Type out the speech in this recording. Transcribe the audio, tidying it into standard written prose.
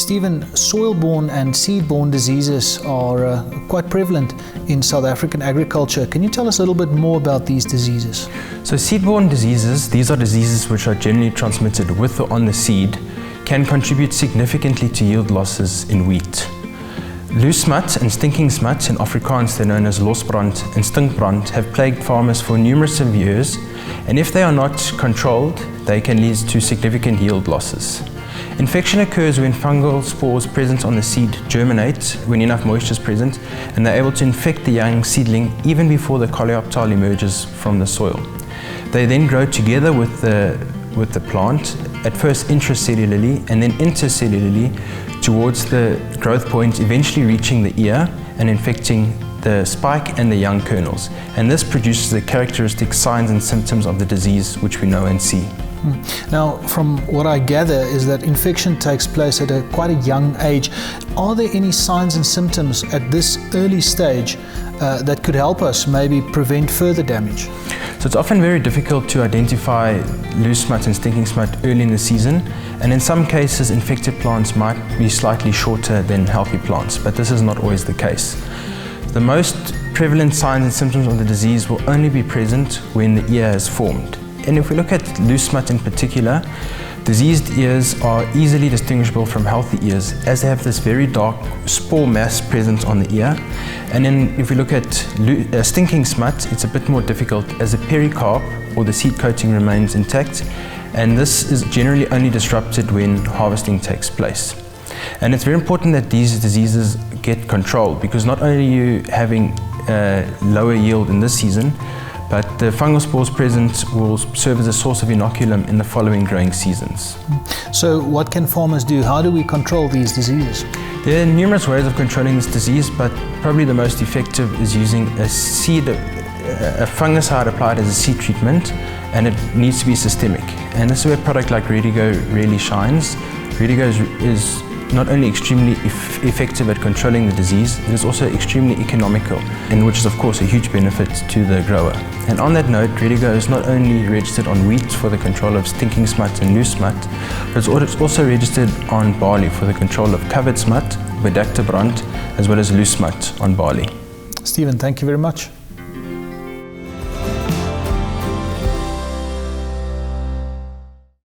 Stephen, soil-borne and seed-borne diseases are quite prevalent in South African agriculture. Can you tell us a little bit more about these diseases? So seed-borne diseases, these are diseases which are generally transmitted with or on the seed, can contribute significantly to yield losses in wheat. Loose smut and stinking smut, in Afrikaans they're known as losbrand and stinkbrand, have plagued farmers for numerous years, and if they are not controlled, they can lead to significant yield losses. Infection occurs when fungal spores present on the seed germinate when enough moisture is present, and they're able to infect the young seedling even before the coleoptile emerges from the soil. They then grow together with the plant, at first intracellularly and then intercellularly towards the growth point, eventually reaching the ear and infecting the spike and the young kernels. And this produces the characteristic signs and symptoms of the disease which we know and see. Now, from what I gather is that infection takes place at quite a young age. Are there any signs and symptoms at this early stage that could help us maybe prevent further damage? So it's often very difficult to identify loose smut and stinking smut early in the season, and in some cases infected plants might be slightly shorter than healthy plants, but this is not always the case. The most prevalent signs and symptoms of the disease will only be present when the ear has formed. And if we look at loose smut in particular, diseased ears are easily distinguishable from healthy ears as they have this very dark spore mass present on the ear. And then if we look at stinking smut, it's a bit more difficult as the pericarp or the seed coating remains intact, and this is generally only disrupted when harvesting takes place. And it's very important that these diseases get controlled, because not only are you having lower yield in this season, but the fungal spores present will serve as a source of inoculum in the following growing seasons. So what can farmers do? How do we control these diseases? There are numerous ways of controlling this disease, but probably the most effective is using a fungicide applied as a seed treatment, and it needs to be systemic. And this is where a product like Redigo really shines. Redigo is not only extremely effective at controlling the disease, it is also extremely economical, and which is of course a huge benefit to the grower. And on that note, Redigo is not only registered on wheat for the control of stinking smut and loose smut, but it's also registered on barley for the control of covered smut, bedekte brand, as well as loose smut on barley. Stephen, thank you very much.